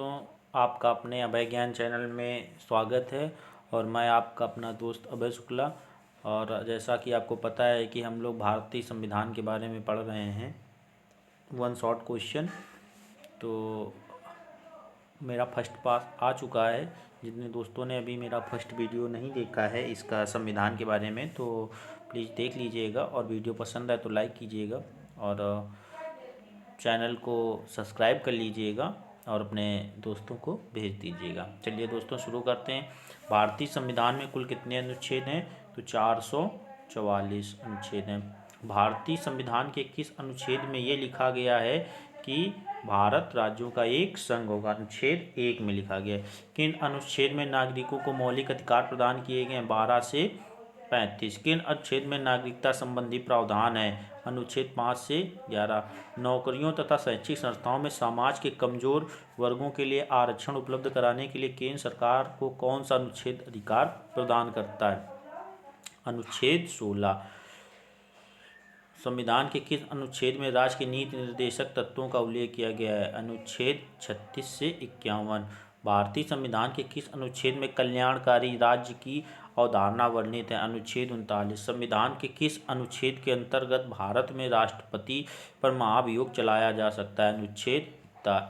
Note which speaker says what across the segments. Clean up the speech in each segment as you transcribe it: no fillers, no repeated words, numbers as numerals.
Speaker 1: दोस्तों, आपका अपने अभय ज्ञान चैनल में स्वागत है। और मैं आपका अपना दोस्त अभय शुक्ला। और जैसा कि आपको पता है कि हम लोग भारतीय संविधान के बारे में पढ़ रहे हैं, वन शॉर्ट क्वेश्चन। तो मेरा फर्स्ट पास आ चुका है। जितने दोस्तों ने अभी मेरा फर्स्ट वीडियो नहीं देखा है इसका संविधान के बारे में, तो प्लीज़ देख लीजिएगा। और वीडियो पसंद आए तो लाइक कीजिएगा और चैनल को सब्सक्राइब कर लीजिएगा और अपने दोस्तों को भेज दीजिएगा। चलिए दोस्तों, शुरू करते हैं। भारतीय संविधान में कुल कितने अनुच्छेद हैं? तो 444 अनुच्छेद हैं। भारतीय संविधान के किस अनुच्छेद में ये लिखा गया है कि भारत राज्यों का एक संघ होगा? अनुच्छेद 1 में लिखा गया है। किन अनुच्छेद में नागरिकों को मौलिक अधिकार प्रदान किए गए हैं? 12 से 35। किन अनुच्छेद में नागरिकता संबंधी प्रावधान है? अनुच्छेद 5 से 11। नौकरियों तथा शैक्षिक संस्थाओं में समाज के कमजोर वर्गों के लिए आरक्षण उपलब्ध कराने के लिए केंद्र सरकार को कौन सा अनुच्छेद अधिकार प्रदान करता है? अनुच्छेद 16। संविधान के किस अनुच्छेद में राज्य के नीति निर्देशक तत्वों का उल्लेख किया गया है? अनुच्छेद 36 से 51। भारतीय संविधान के किस अनुच्छेद में कल्याणकारी राज्य की अवधारणा वर्णित है? अनुच्छेद 39। संविधान के किस अनुच्छेद के अंतर्गत भारत में राष्ट्रपति पर महाभियोग चलाया जा सकता है? अनुच्छेद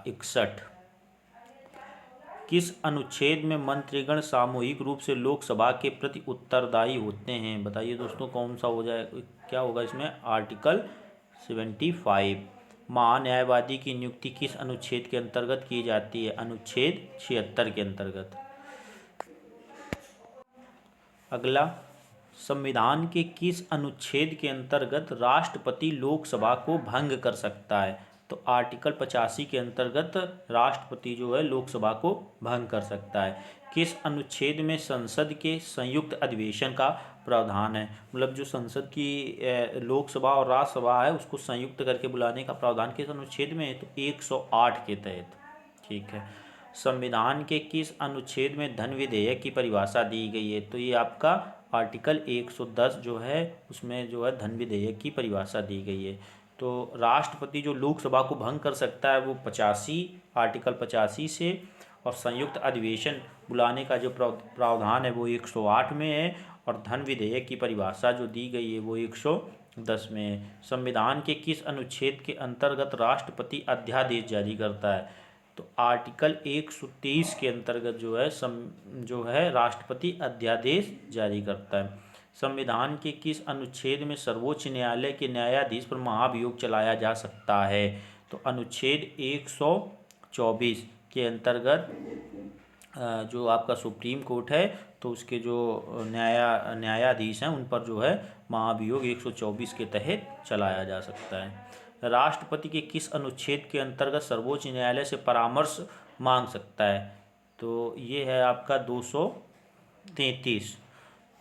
Speaker 1: 61। किस अनुच्छेद में मंत्रीगण सामूहिक रूप से लोकसभा के प्रति उत्तरदायी होते हैं? बताइए दोस्तों, कौन सा हो जाए, क्या होगा इसमें? आर्टिकल 75। महान्यायवादी की नियुक्ति किस अनुच्छेद के अंतर्गत की जाती है? अनुच्छेद 76 के अंतर्गत। अगला, संविधान के किस अनुच्छेद के अंतर्गत राष्ट्रपति लोकसभा को भंग कर सकता है? तो आर्टिकल 85 के अंतर्गत राष्ट्रपति जो है लोकसभा को भंग कर सकता है। किस अनुच्छेद में संसद के संयुक्त अधिवेशन का प्रावधान है? मतलब जो संसद की लोकसभा और राज्यसभा है उसको संयुक्त करके बुलाने का प्रावधान किस अनुच्छेद में है? तो 108 के तहत। ठीक है। संविधान के किस अनुच्छेद में धन विधेयक की परिभाषा दी गई है? तो ये आपका आर्टिकल 110 जो है उसमें जो है धन विधेयक की परिभाषा दी गई है। तो राष्ट्रपति जो लोकसभा को भंग कर सकता है वो 85 आर्टिकल 85 से, और संयुक्त अधिवेशन बुलाने का जो प्रावधान है वो 108 में है, और धन विधेयक की परिभाषा जो दी गई है वो 110 में है। संविधान के किस अनुच्छेद के अंतर्गत राष्ट्रपति अध्यादेश जारी करता है? तो आर्टिकल 123 के अंतर्गत जो है राष्ट्रपति अध्यादेश जारी करता है। संविधान के किस अनुच्छेद में सर्वोच्च न्यायालय के न्यायाधीश पर महाभियोग चलाया जा सकता है? तो अनुच्छेद 124 के अंतर्गत जो आपका सुप्रीम कोर्ट है तो उसके जो न्यायाधीश हैं उन पर जो है महाभियोग 124 के तहत चलाया जा सकता है। राष्ट्रपति के किस अनुच्छेद के अंतर्गत सर्वोच्च न्यायालय से परामर्श मांग सकता है? तो ये है आपका 233।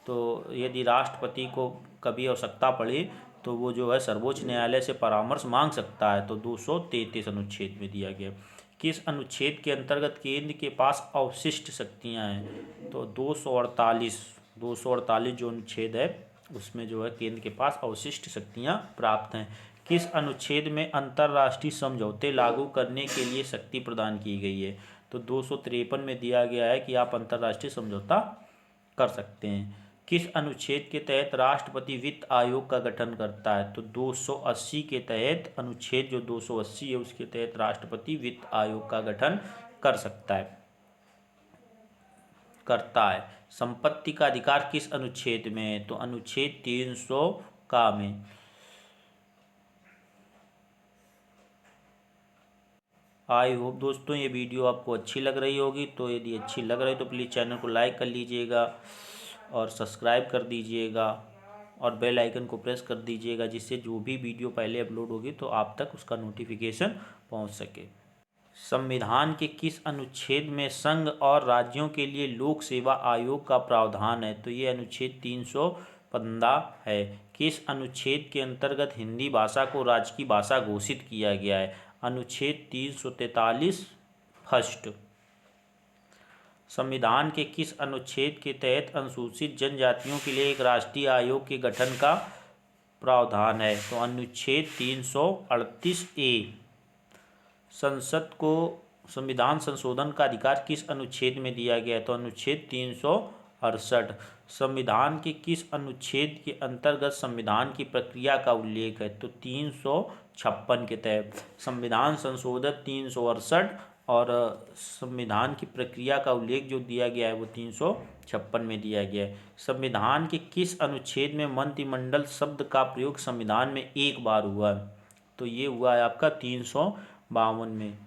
Speaker 1: तो यदि राष्ट्रपति को कभी आवश्यकता पड़े तो वो जो है सर्वोच्च न्यायालय से परामर्श मांग सकता है, तो 233 अनुच्छेद में दिया गया। किस अनुच्छेद के अंतर्गत केंद्र के पास अवशिष्ट शक्तियां हैं? तो 248 जो अनुच्छेद है उसमें जो है केंद्र के पास अवशिष्ट शक्तियां प्राप्त हैं। किस अनुच्छेद में अंतर्राष्ट्रीय समझौते लागू करने के लिए शक्ति प्रदान की गई है? तो 253 में दिया गया है कि आप अंतर्राष्ट्रीय समझौता कर सकते हैं। किस अनुच्छेद के तहत राष्ट्रपति वित्त आयोग का गठन करता है? तो 280 के तहत, अनुच्छेद जो 280 है उसके तहत राष्ट्रपति वित्त आयोग का गठन कर सकता है, करता है। संपत्ति का अधिकार किस अनुच्छेद में है? तो अनुच्छेद 300 का में। आई होप दोस्तों ये वीडियो आपको अच्छी लग रही होगी। तो यदि अच्छी लग रही तो प्लीज़ चैनल को लाइक कर लीजिएगा और सब्सक्राइब कर दीजिएगा और बेल आइकन को प्रेस कर दीजिएगा, जिससे जो भी वीडियो पहले अपलोड होगी तो आप तक उसका नोटिफिकेशन पहुंच सके। संविधान के किस अनुच्छेद में संघ और राज्यों के लिए लोक सेवा आयोग का प्रावधान है? तो ये अनुच्छेद 315 है। किस अनुच्छेद के अंतर्गत हिंदी भाषा को राज्य की भाषा घोषित किया गया है? अनुच्छेद 343 फर्स्ट। संविधान के किस अनुच्छेद के तहत अनुसूचित जनजातियों के लिए एक राष्ट्रीय आयोग के गठन का प्रावधान है? तो अनुच्छेद 338 ए। संसद को संविधान संशोधन का अधिकार किस अनुच्छेद में दिया गया है? तो अनुच्छेद 368। संविधान के किस अनुच्छेद के अंतर्गत संविधान की प्रक्रिया का उल्लेख है? तो 356 के तहत। संविधान संशोधन 368 और संविधान की प्रक्रिया का उल्लेख जो दिया गया है वो 356 में दिया गया है। संविधान के किस अनुच्छेद में मंत्रिमंडल शब्द का प्रयोग संविधान में एक बार हुआ है? तो ये हुआ है आपका 352 में।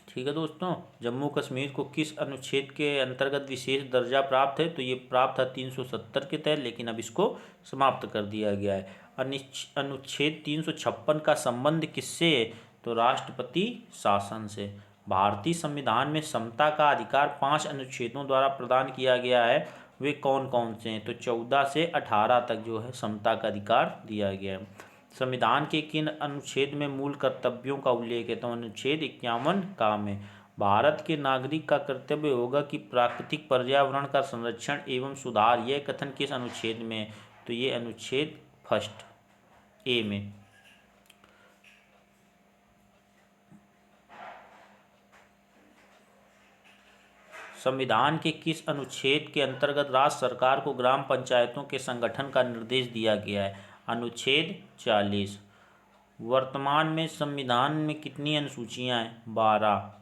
Speaker 1: ठीक है दोस्तों, जम्मू कश्मीर को किस अनुच्छेद के अंतर्गत विशेष दर्जा प्राप्त है? तो ये प्राप्त था 370 के तहत, लेकिन अब इसको समाप्त कर दिया गया है। अनुच्छेद 356 का संबंध किससे है? तो राष्ट्रपति शासन से। भारतीय संविधान में समता का अधिकार 5 अनुच्छेदों द्वारा प्रदान किया गया है, वे कौन कौन से हैं? तो 14 से 18 तक जो है समता का अधिकार दिया गया है। संविधान के किन अनुच्छेद में मूल कर्तव्यों का उल्लेख है? तो अनुच्छेद 51 का में। भारत के नागरिक का कर्तव्य होगा कि प्राकृतिक पर्यावरण का संरक्षण एवं सुधार, यह कथन किस अनुच्छेद में है? तो ये अनुच्छेद 1 ए में। संविधान के किस अनुच्छेद के अंतर्गत राज्य सरकार को ग्राम पंचायतों के संगठन का निर्देश दिया गया है? अनुच्छेद 40। वर्तमान में संविधान में कितनी अनुसूचियां हैं? 12।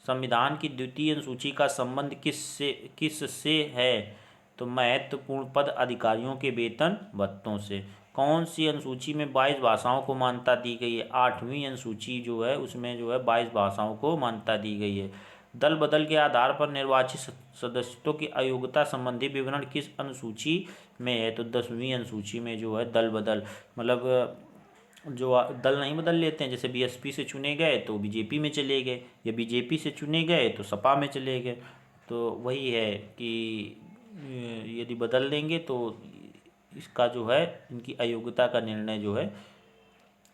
Speaker 1: संविधान की द्वितीय अनुसूची का संबंध किससे है? तो महत्वपूर्ण पद अधिकारियों के वेतन भत्तों से। कौन सी अनुसूची में 22 भाषाओं को मान्यता दी गई है? 8वीं अनुसूची जो है उसमें जो है 22 भाषाओं को मान्यता दी गई है। दल बदल के आधार पर निर्वाचित सदस्यों की अयोग्यता संबंधी विवरण किस अनुसूची में है? तो 10वीं अनुसूची में जो है दल बदल, मतलब जो दल नहीं बदल लेते हैं, जैसे बीएसपी से चुने गए तो बीजेपी में चले गए, या बीजेपी से चुने गए तो सपा में चले गए। तो वही है कि यदि बदल देंगे तो इसका जो है इनकी अयोग्यता का निर्णय जो है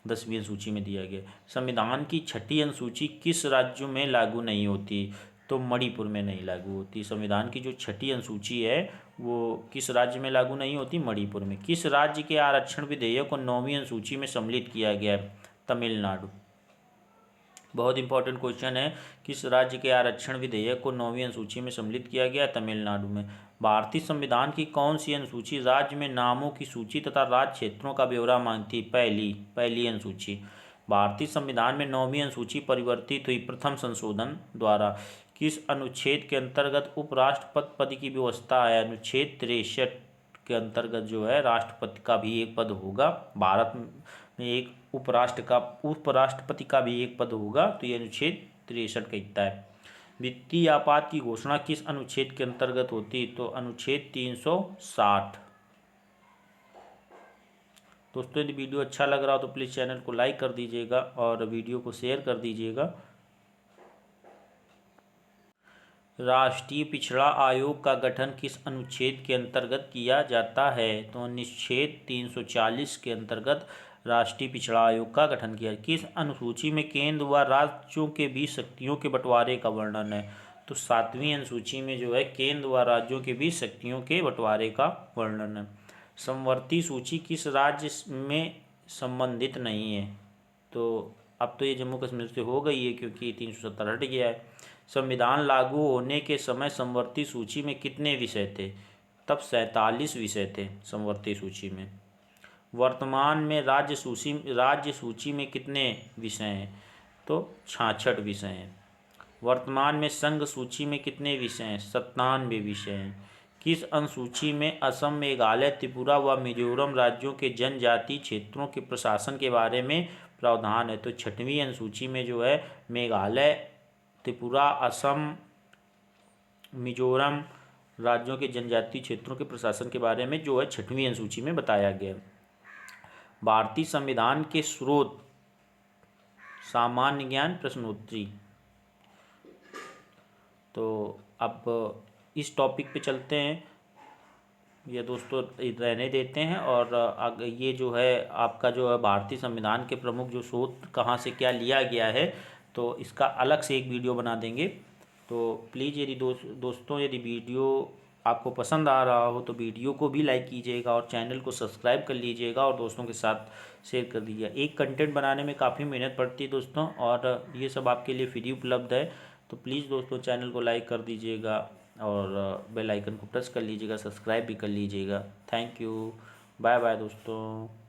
Speaker 1: 10वीं अनुसूची में दिया गया। संविधान की 6ठी अनुसूची किस राज्यों में लागू नहीं होती? तो मणिपुर में नहीं लागू होती। संविधान की जो 6ठी अनुसूची है वो किस राज्य में लागू नहीं होती? मणिपुर में। किस राज्य के आरक्षण विधेयक को 9वीं अनुसूची में सम्मिलित किया गया है? तमिलनाडु। बहुत इंपॉर्टेंट क्वेश्चन है, किस राज्य के आरक्षण विधेयक को 9वीं अनुसूची में सम्मिलित किया गया? तमिलनाडु में। भारतीय संविधान की कौन सी अनुसूची राज्य में नामों की सूची तथा राज्य क्षेत्रों का ब्यौरा मांगती? पहली अनुसूची। भारतीय संविधान में 9वीं अनुसूची परिवर्तित हुई प्रथम संशोधन द्वारा। किस अनुच्छेद के अंतर्गत उपराष्ट्रपति पद की व्यवस्था है? अनुच्छेद 63 के अंतर्गत जो है राष्ट्रपति का भी एक पद होगा। भारत में एक उपराष्ट्रपति का भी एक पद होगा, तो ये अनुच्छेद 63 कहता है। वित्तीय आपात की घोषणा किस अनुच्छेद के अंतर्गत होती? तो अनुच्छेद 360। दोस्तों यदि वीडियो अच्छा लग रहा हो तो प्लीज़ चैनल को लाइक कर दीजिएगा और वीडियो को शेयर कर दीजिएगा। राष्ट्रीय पिछड़ा आयोग का गठन किस अनुच्छेद के अंतर्गत किया जाता है? तो अनुच्छेद 340 के अंतर्गत राष्ट्रीय पिछड़ा आयोग का गठन किया। किस अनुसूची में केंद्र व राज्यों के बीच शक्तियों के बंटवारे का वर्णन है? तो 7वीं अनुसूची में जो है केंद्र व राज्यों के बीच शक्तियों के बंटवारे का वर्णन है। समवर्ती सूची किस राज्य में संबंधित नहीं है? तो अब तो ये जम्मू कश्मीर से हो गई है क्योंकि 370 हट गया है। संविधान लागू होने के समय समवर्ती सूची में कितने विषय थे? तब 47 विषय थे समवर्ती सूची में। वर्तमान में राज्य सूची में कितने विषय हैं? तो 66 विषय हैं। वर्तमान में संघ सूची में कितने विषय हैं? 97 विषय हैं। किस अनुसूची में असम, मेघालय, त्रिपुरा व मिजोरम राज्यों के जनजातीय क्षेत्रों के प्रशासन के बारे में प्रावधान है? तो 6वीं अनुसूची में जो है मेघालय, त्रिपुरा, असम, मिजोरम राज्यों के जनजातीय क्षेत्रों के प्रशासन के बारे में जो है 6वीं अनुसूची में बताया गया। भारतीय संविधान के स्रोत सामान्य ज्ञान प्रश्नोत्तरी। तो अब इस टॉपिक पे चलते हैं, ये दोस्तों रहने देते हैं। और ये जो है आपका जो है भारतीय संविधान के प्रमुख जो स्रोत कहाँ से क्या लिया गया है, तो इसका अलग से एक वीडियो बना देंगे। तो प्लीज़ यदि दोस्तों यदि वीडियो आपको पसंद आ रहा हो तो वीडियो को भी लाइक कीजिएगा और चैनल को सब्सक्राइब कर लीजिएगा और दोस्तों के साथ शेयर कर दीजिएगा। एक कंटेंट बनाने में काफ़ी मेहनत पड़ती है दोस्तों, और ये सब आपके लिए फ्री उपलब्ध है। तो प्लीज़ दोस्तों चैनल को लाइक कर दीजिएगा और बेल आइकन को प्रेस कर लीजिएगा, सब्सक्राइब भी कर लीजिएगा। थैंक यू, बाय बाय दोस्तों।